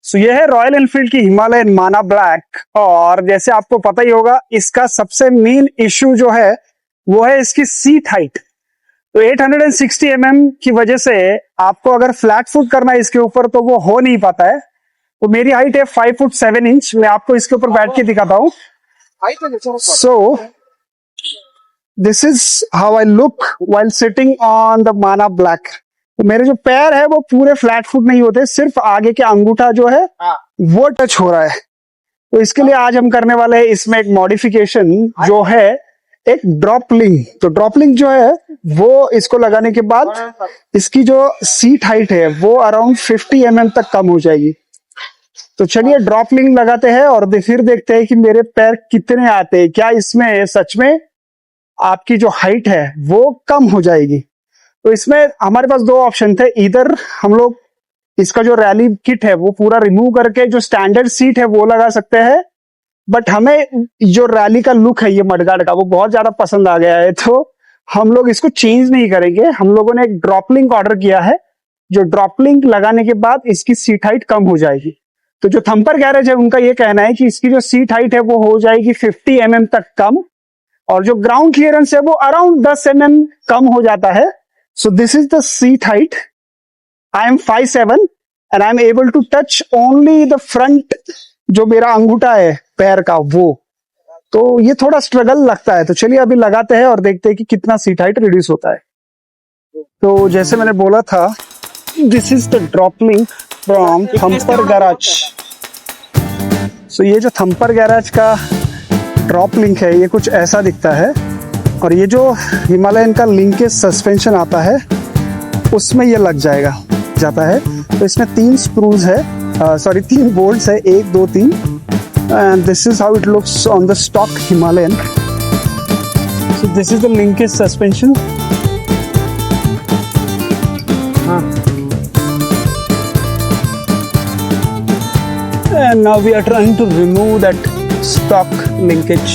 सो ये है royal Enfield की हिमालयन माना ब्लैक। और जैसे आपको पता ही होगा, इसका सबसे मेन इश्यू जो है वो है इसकी सीट हाइट। तो 860 की वजह से आपको अगर फ्लैट फुट करना है इसके ऊपर तो वो हो नहीं पाता है। तो मेरी हाइट है 5 फुट 7 इंच। मैं आपको इसके ऊपर बैठ के दिखाता हूँ। सो this is how I look while sitting on the माना ब्लैक। तो मेरे जो पैर है वो पूरे फ्लैट फुट नहीं होते, सिर्फ आगे के अंगूठा जो है वो टच हो रहा है। तो इसके लिए आज हम करने वाले हैं इसमें एक मॉडिफिकेशन जो है एक ड्रॉपलिंग। तो ड्रॉपलिंग जो है वो इसको लगाने के बाद इसकी जो सीट हाइट है वो अराउंड 50 तक कम हो जाएगी। तो चलिए ड्रॉपलिंग लगाते हैं और फिर देखते हैं कि मेरे पैर कितने आते हैं। क्या इसमें सच में आपकी जो हाइट है वो कम हो जाएगी। तो इसमें हमारे पास दो ऑप्शन थे। इधर हम लोग इसका जो रैली किट है वो पूरा रिमूव करके जो स्टैंडर्ड सीट है वो लगा सकते हैं, बट हमें जो रैली का लुक है ये मडगार्ड का वो बहुत ज्यादा पसंद आ गया है, तो हम लोग इसको चेंज नहीं करेंगे। हम लोगों ने एक ड्रॉपलिंक ऑर्डर किया है, जो ड्रॉपलिंक लगाने के बाद इसकी सीट हाइट कम हो जाएगी। तो जो थंपर गैरेज है उनका ये कहना है कि इसकी जो सीट हाइट है वो हो जाएगी 50 तक कम, और जो ग्राउंड क्लियरेंस है वो अराउंड 10 कम हो जाता है। So this is the seat height. I am 5'7" and I am able to touch only the front, जो मेरा अंगूठा है पैर का वो। तो ये थोड़ा स्ट्रगल लगता है। तो चलिए अभी लगाते हैं और देखते हैं कि कितना सीट हाइट रिड्यूस होता है। तो जैसे मैंने बोला था, this is the drop link from Thumper garage. So ये जो थंपर गैराज का ड्रॉप लिंक है ये कुछ ऐसा दिखता है, और ये जो हिमालयन का लिंकेज सस्पेंशन आता है उसमें ये लग जाता है। तो इसमें 3 स्क्रूज है, 3 बोल्ट्स है, 1 2 3, and this is how it looks on the stock Himalayan. So this is the linkage suspension. And now we are trying to remove that stock linkage.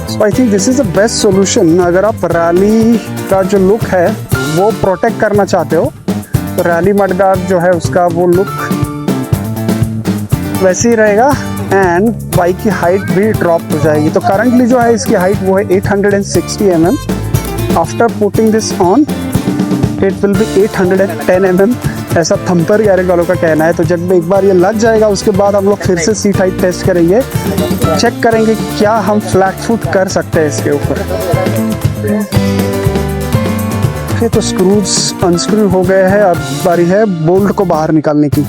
So I think this is the best solution। अगर आप rally का जो look है वो protect करना चाहते हो तो रैली मडगार्ड जो है उसका वो लुक वैसे ही रहेगा, एंड बाइक की हाइट भी ड्रॉप हो जाएगी। तो करंटली जो है इसकी हाइट वो है 860 after putting this on it will be 810 ऐसा थंपर गैरेज वालों का कहना है। तो जब एक बार ये लग जाएगा उसके बाद हम लोग फिर से सीट हाइट टेस्ट करेंगे, चेक करेंगे क्या हम फ्लैट फुट कर सकते हैं इसके ऊपर। फिर तो स्क्रूज अनस्क्रू हो गए हैं, अब बारी है बोल्ट को बाहर निकालने की।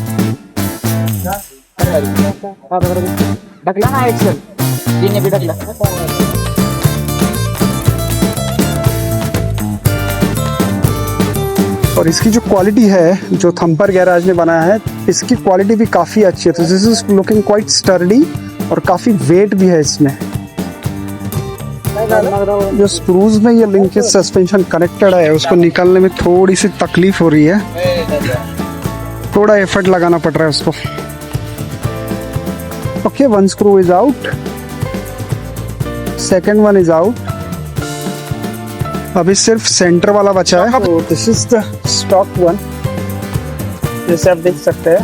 ढकला ना एक्सेल जीने भी ढकला। और इसकी जो क्वालिटी है जो थंपर गैराज ने बनाया है इसकी क्वालिटी भी काफ़ी अच्छी है। तो this is looking quite sturdy और काफ़ी वेट भी है इसमें। जो स्क्रूज में ये लिंकेज सस्पेंशन कनेक्टेड है उसको निकालने में थोड़ी सी तकलीफ हो रही है, थोड़ा एफर्ट लगाना पड़ रहा है उसको। Okay, one screw is out, second one is out। अभी सिर्फ सेंटर वाला बचा है। तो this is the stock one, जैसे आप देख सकते हैं।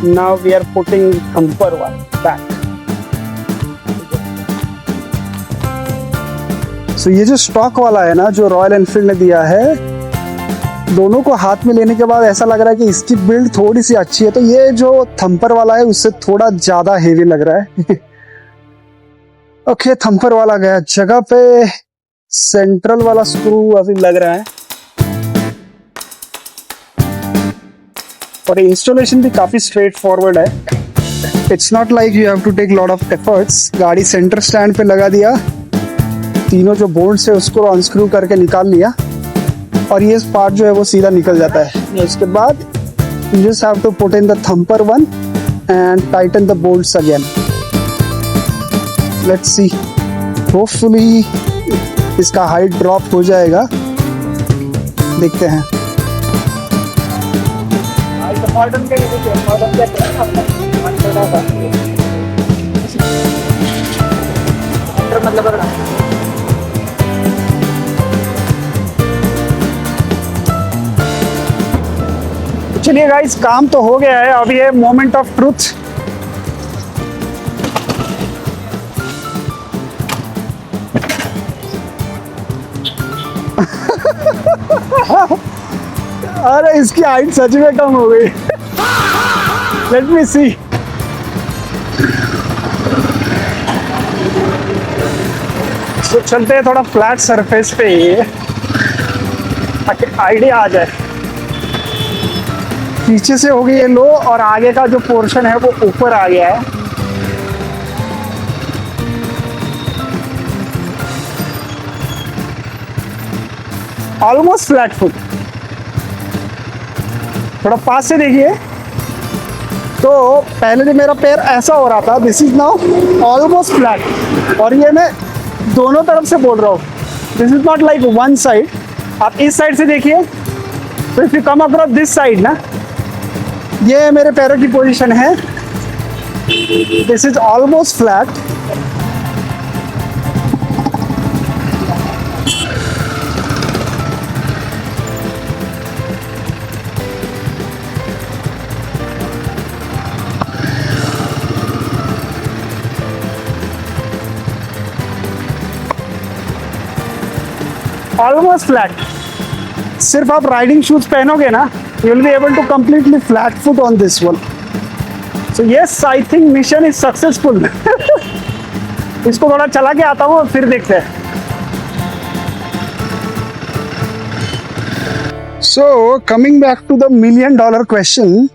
Now we are putting Thumper one back. So ये जो स्टॉक वाला है ना जो रॉयल एनफील्ड ने दिया है, दोनों को हाथ में लेने के बाद ऐसा लग रहा है कि इसकी बिल्ड थोड़ी सी अच्छी है। तो ये जो थंपर वाला है उससे थोड़ा ज्यादा हेवी लग रहा है। ओके, थंपर वाला गया जगह पे। सेंट्रल वाला स्क्रू अभी लग रहा है, और इंस्टॉलेशन भी काफी स्ट्रेट फॉरवर्ड है। It's not like you have to take lot of efforts. गाड़ी सेंटर स्टैंड पे लगा दिया, तीनों जो बोल्ट्स है उसको अनस्क्रू करके निकाल लिया, और ये पार्ट जो है वो सीधा निकल जाता है। उसके बाद you just have to put in the thumper one and tighten the bolts again. Let's see, hopefully इसका हाइट ड्रॉप हो जाएगा, देखते हैं। चलिए गाइस, काम तो हो गया है, अभी है मोमेंट ऑफ ट्रुथ। अरे इसकी हाइट सच में कम हो गई। लेट मी सी। तो चलते हैं थोड़ा फ्लैट सरफेस पे ताकि आइडिया आ जाए। पीछे से हो गई है लो और आगे का जो पोर्शन है वो ऊपर आ गया है। Almost flat foot. थोड़ा पास से देखिए तो पहले जो मेरा पैर ऐसा हो रहा था, this is now almost flat. और ये मैं दोनों तरफ से बोल रहा हूँ, this is not like one side. आप इस साइड से देखिए तो if you come across this side ना, ये मेरे पैरों की पोजीशन है। This is almost flat. Almost flat. सिर्फ आप राइडिंग शूज पहनोगे ना, you will be able to completely flat foot on this one. So yes, I think mission is successful. इसको थोड़ा चला के आता हूँ और फिर देखते हैं। So coming back to the $1 million question.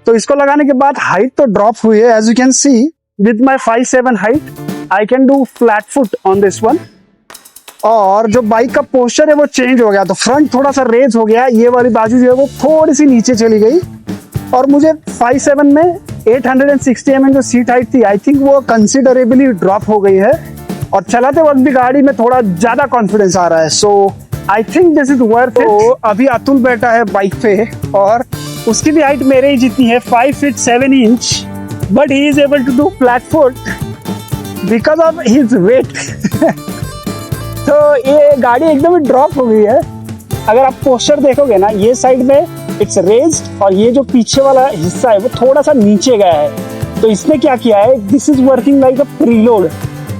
तो इसको लगाने के बाद हाइट तो ड्रॉप हुई है, as you can see with my 5'7" height I can do flat foot on this one. और जो बाइक का पोस्चर है वो चेंज हो गया, तो फ्रंट थोड़ा सा रेज हो गया, ये वाली बाजू जो है वो थोड़ी सी नीचे चली गई। और मुझे 5'7" में 860 mm जो सीट हाइट थी, आई थिंक वो कंसिडरेबली ड्रॉप हो गई है। और चलाते वक्त भी गाड़ी में थोड़ा ज्यादा कॉन्फिडेंस आ रहा है। So I think this is worth it. तो अभी अतुल बैठा है बाइक पे और उसकी भी हाइट मेरे ही जितनी है, 5 feet 7 inch, but he is able to do flat foot because of his weight. तो ये गाड़ी एकदम ड्रॉप हो गई है। अगर आप पोस्चर देखोगे ना, ये साइड में इट्स रेज्ड और ये जो पीछे वाला हिस्सा है वो थोड़ा सा नीचे गया है। तो इसने क्या किया है, this is working like a preload,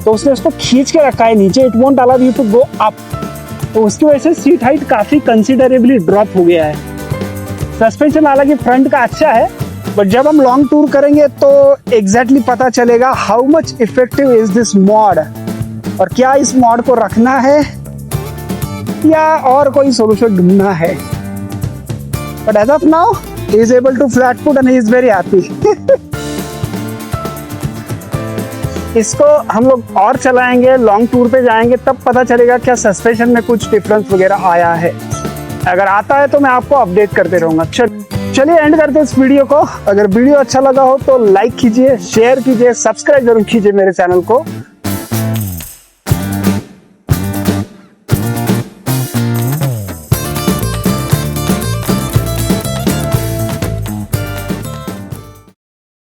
तो उसने उसको खींच के रखा है नीचे। It won't allow you to go up, तो उसकी वजह से सीट हाइट काफी कंसिडरेबली ड्रॉप हो गया है। सस्पेंशन हालांकि फ्रंट का अच्छा है, बट जब हम लॉन्ग टूर करेंगे तो एग्जैक्टली पता चलेगा how much effective is this mod, और क्या इस मॉड को रखना है या और कोई सोल्यूशन ढूंढना है। But as of now he is able to flat foot and he is very happy. इसको हम लोग और चलाएंगे, लॉन्ग टूर पे जाएंगे, तब पता चलेगा क्या सस्पेंशन में कुछ डिफरेंस वगैरह आया है। अगर आता है तो मैं आपको अपडेट करते रहूंगा। चलिए एंड करते हैं इस वीडियो को। अगर वीडियो अच्छा लगा हो तो लाइक कीजिए, शेयर कीजिए, सब्सक्राइब जरूर कीजिए मेरे चैनल को।